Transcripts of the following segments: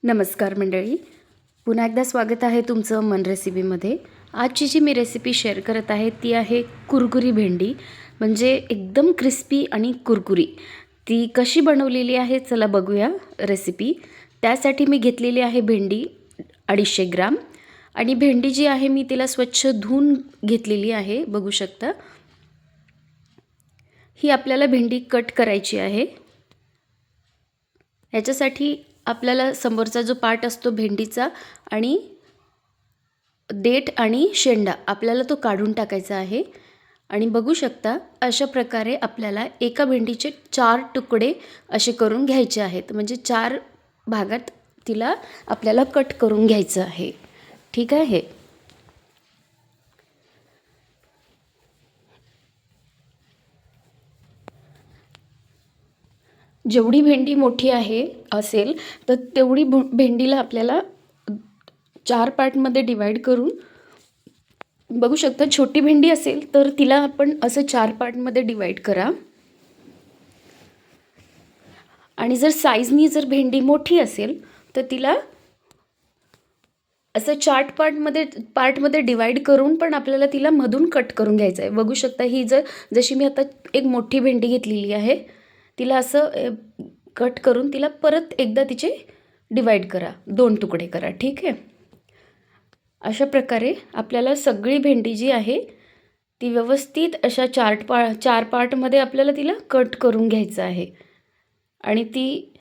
नमस्कार मंडळी, पुन्हा एकदा स्वागत आहे तुमचं मन रेसिपीमध्ये. आजची जी मी रेसिपी शेअर करत आहे ती आहे कुरकुरी भेंडी, म्हणजे एकदम क्रिस्पी आणि कुरकुरी. ती कशी बनवलेली आहे चला बघूया रेसिपी. त्यासाठी मी घेतलेली आहे भेंडी 250 ग्राम आणि भेंडी जी आहे मी तिला स्वच्छ धुवून घेतलेली आहे, बघू शकता. ही आपल्याला भेंडी कट करायची आहे. याच्यासाठी आपल्याला समोरचा जो पार्ट असतो भेंडीचा आणि देठ आणि शेंडा आपल्याला तो काढून टाकायचा आहे. आणि बघू शकता अशा प्रकारे आपल्याला एका भेंडीचे 4 तुकडे असे करून घ्यायचे आहेत, म्हणजे 4 भागात तिला आपल्याला कट करून घ्यायचं आहे. ठीक आहे. जेवढी भेंडी मोठी आहे असेल तर तेवढी भेंडीला आपल्याला 4 पार्टमध्ये डिवाइड करून, बघू शकता छोटी भेंडी असेल तर तिला आपण असं 4 पार्टमध्ये डिवाइड करा. आणि जर साईजनी जर भेंडी मोठी असेल तर तिला असं 4 पार्टमध्ये डिवाइड करून पण आपल्याला तिला मधून कट करून घ्यायचं आहे. बघू शकता ही जशी मी आता एक मोठी भेंडी घेतलेली आहे, तिला असं कट करून तिला परत एकदा तिचे डिवाइड करा, 2 तुकडे करा. ठीक आहे. अशा प्रकारे आपल्याला सगळी भेंडी जी आहे ती व्यवस्थित अशा 4 पार्टमध्ये आपल्याला तिला कट करून घ्यायचं आहे. आणि ती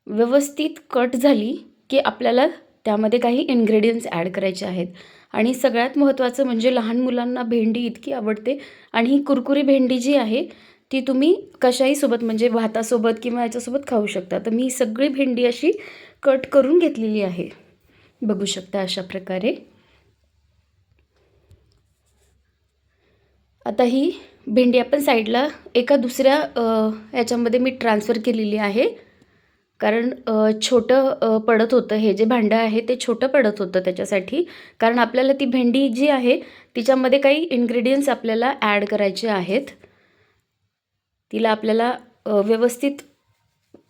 व्यवस्थित कट झाली की आपल्याला त्यामध्ये काही इन्ग्रेडियंट्स ॲड करायचे आहेत. आणि सगळ्यात महत्त्वाचं म्हणजे लहान मुलांना भेंडी इतकी आवडते आणि ही कुरकुरी भेंडी जी आहे ती तुम्ही कशाही सोबत, म्हणजे भातासोबत किंवा याच्यासोबत खाऊ शकता. तर मी सगळी भेंडी अशी कट करून घेतलेली आहे, बघू शकता अशा प्रकारे. आता ही भेंडी आपण साईडला एका दुसऱ्या ह्याच्यामध्ये मी ट्रान्सफर केलेली आहे, कारण छोटं पडत होतं, हे जे भांडं आहे ते छोटं पडत होतं त्याच्यासाठी. कारण आपल्याला ती भेंडी जी आहे तिच्यामध्ये काही इन्ग्रेडियंट्स आपल्याला ॲड करायचे आहेत. तिला आपल्याला व्यवस्थित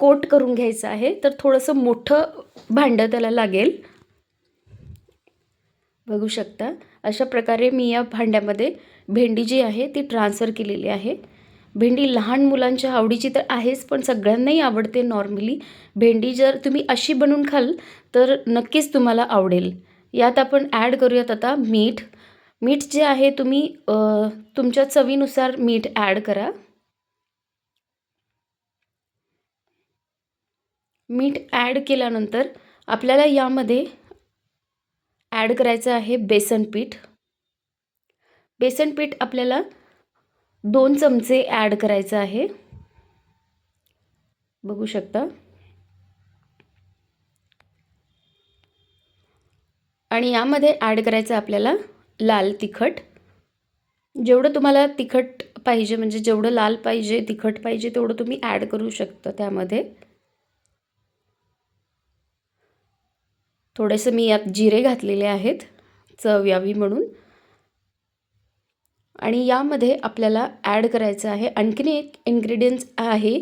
कोट करून घ्यायचं आहे, तर थोडंसं मोठं भांडं त्याला लागेल. बघू शकता अशा प्रकारे मी या भांड्यामध्ये भेंडी जी आहे ती ट्रान्सफर केलेली आहे. भेंडी लहान मुलांच्या आवडीची तर आहेच, पण सगळ्यांनाही आवडते नॉर्मली. भेंडी जर तुम्ही अशी बनवून खाल तर नक्कीच तुम्हाला आवडेल. यात आपण ॲड करूयात आता मीठ. मीठ जे आहे तुम्ही तुमच्या चवीनुसार मीठ ॲड करा. मीठ ॲड केल्यानंतर आपल्याला यामध्ये ॲड करायचं आहे बेसन पीठ. बेसन पीठ आपल्याला 2 चमचे ॲड करायचं आहे, बघू शकता. आणि यामध्ये ॲड करायचं आपल्याला लाल तिखट. जेवढं तुम्हाला तिखट पाहिजे, म्हणजे जेवढं लाल पाहिजे तिखट पाहिजे तेवढं तुम्ही ॲड करू शकता त्यामध्ये. थोडेसे मी यात जिरे घातलेले आहेत चव यावी म्हणून. आणि यामध्ये आपल्याला ॲड करायचं आहे आणखीन एक इन्ग्रेडियंट्स आहे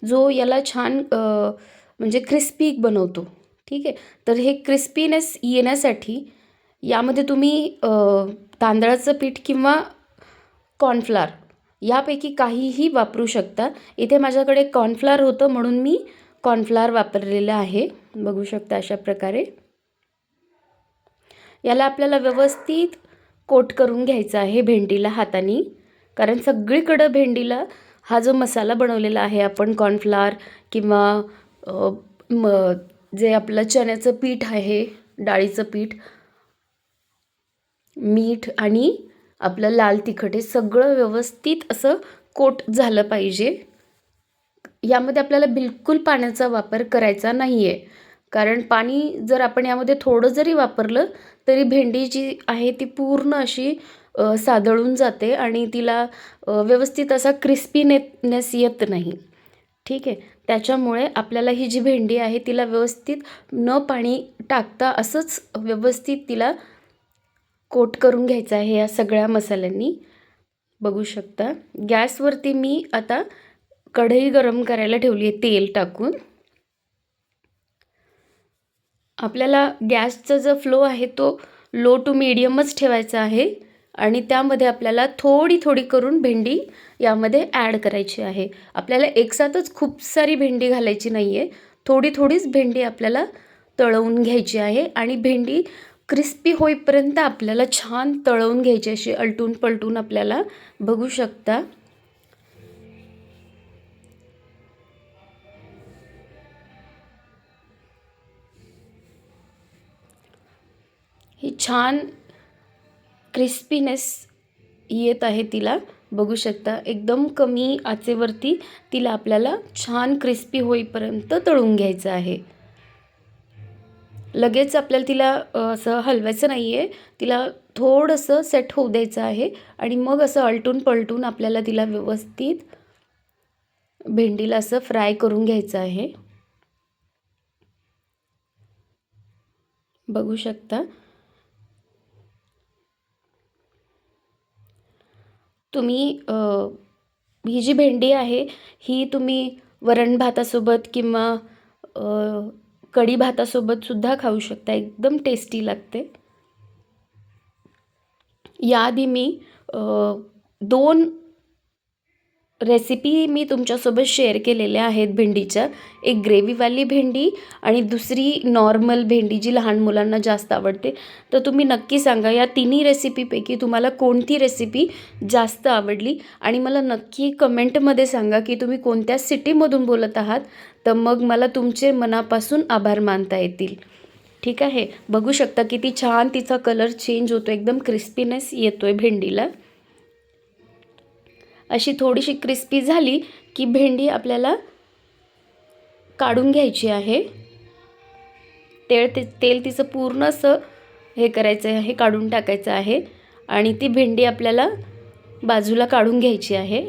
जो याला छान म्हणजे क्रिस्पी बनवतो. ठीक आहे. तर हे क्रिस्पीनेस येण्यासाठी यामध्ये तुम्ही तांदळाचं पीठ किंवा कॉर्नफ्लॉर यापैकी काहीही वापरू शकता. इथे माझ्याकडे कॉर्नफ्लॉर होतं म्हणून मी कॉर्नफ्लॉर वापरलेलं आहे, बघू शकता अशा प्रकारे. याला आपल्याला व्यवस्थित कोट करून घ्यायचा आहे भेंडीला हाताने, कारण सगळीकडं भेंडीला हा जो मसाला बनवलेला आहे आपण कॉर्नफ्लॉर किंवा जे आपलं चण्याचं पीठ आहे, डाळीचं पीठ, मीठ आणि आपलं लाल तिखट हे सगळं व्यवस्थित असं कोट झालं पाहिजे. यामध्ये आपल्याला बिलकुल पाण्याचा वापर करायचा नाही आहे, कारण पाणी जर आपण यामध्ये थोडं जरी वापरलं तरी भेंडी जी आहे ती पूर्ण अशी सादळून जाते आणि तिला व्यवस्थित असा क्रिस्पीनेस येत नाही. ठीक आहे. त्याच्यामुळे आपल्याला ही जी भेंडी आहे तिला व्यवस्थित न पाणी टाकता असंच व्यवस्थित तिला कोट करून घ्यायचं आहे या सगळ्या मसाल्यांनी, बघू शकता. गॅसवरती मी आता कढई गरम करायला ठेवली आहे तेल टाकून. आपल्याला गॅसचा जो फ्लो आहे तो लो टू मीडियमच ठेवायचा आहे आणि त्यामध्ये आपल्याला थोडी थोडी करून भेंडी यामध्ये ॲड करायची आहे. आपल्याला एकसाथच खूप सारी भेंडी घालायची नाही आहे. थोडी थोडीच भेंडी आपल्याला तळवून घ्यायची आहे आणि भेंडी क्रिस्पी होईपर्यंत आपल्याला छान तळवून घ्यायची, अशी अलटून पलटून आपल्याला बघू शकता. ही छान क्रिस्पीनेस येत आहे तिला, बघू शकता. एकदम कमी आचेवरती तिला आपल्याला छान क्रिस्पी होईपर्यंत तळून घ्यायचं आहे. लगेच आपल्याला तिला असं हलवायचं नाही आहे. तिला थोडंसं सेट होऊ द्यायचं आहे आणि मग असं अलटून पलटून आपल्याला तिला व्यवस्थित भेंडीला असं फ्राय करून घ्यायचं आहे. बघू शकता. तुम्ही ही जी भेंडी आहे ही तुम्ही वरण भातासोबत किंवा कढी भातासोबत सुद्धा खाऊ शकता. एकदम टेस्टी लागते. याआधी मी 2 रेसिपी मी तुमच्यासोबत शेअर केलेल्या आहेत भेंडीच्या. एक ग्रेव्हीवाली भेंडी आणि दुसरी नॉर्मल भेंडी जी लहान मुलांना जास्त आवडते. तर तुम्ही नक्की सांगा या तिन्ही रेसिपीपैकी तुम्हाला कोणती रेसिपी जास्त आवडली आणि मला नक्की कमेंटमध्ये सांगा की तुम्ही कोणत्या सिटीमधून बोलत आहात. तर मग मला तुमचे मनापासून आभार मानता येतील. ठीक आहे. बघू शकता किती छान तिचा कलर चेंज होतो, एकदम क्रिस्पीनेस येतोय भेंडीला. अशी थोडीशी क्रिस्पी झाली की भेंडी आपल्याला काढून घ्यायची आहे. तेल तिचं पूर्ण असं हे करायचं आहे, काढून टाकायचं आहे आणि ती भेंडी आपल्याला बाजूला काढून घ्यायची आहे.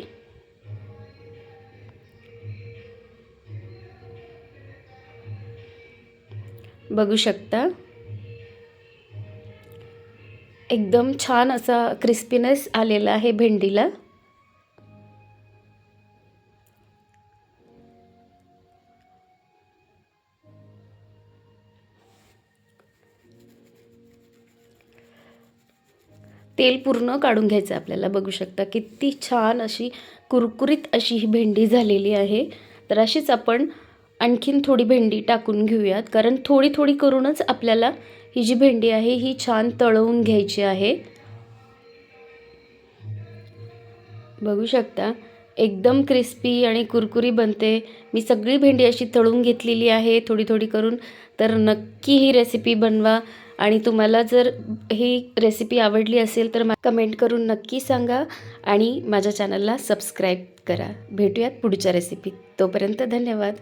बघू शकता. एकदम छान असा क्रिस्पीनेस आलेला आहे भेंडीला. तेल पूर्ण काढून घ्यायचं आपल्याला. बघू शकता किती छान अशी कुरकुरीत अशी ही भेंडी झालेली आहे. तर अशीच आपण आणखीन थोडी भेंडी टाकून घेऊयात, कारण थोडी थोडी करूनच आपल्याला ही जी भेंडी आहे ही छान तळवून घ्यायची आहे. बघू शकता एकदम क्रिस्पी आणि कुरकुरी बनते. मी सगळी भेंडी अशी तळून घेतलेली आहे थोडी थोडी करून. तर नक्की ही रेसिपी बनवा आणि तुम्हाला जर ही रेसिपी आवडली असेल तर कमेंट करून नक्की सांगा आणि माझ्या चॅनलला सबस्क्राईब करा. भेटूयात पुढच्या रेसिपीत. तोपर्यंत धन्यवाद.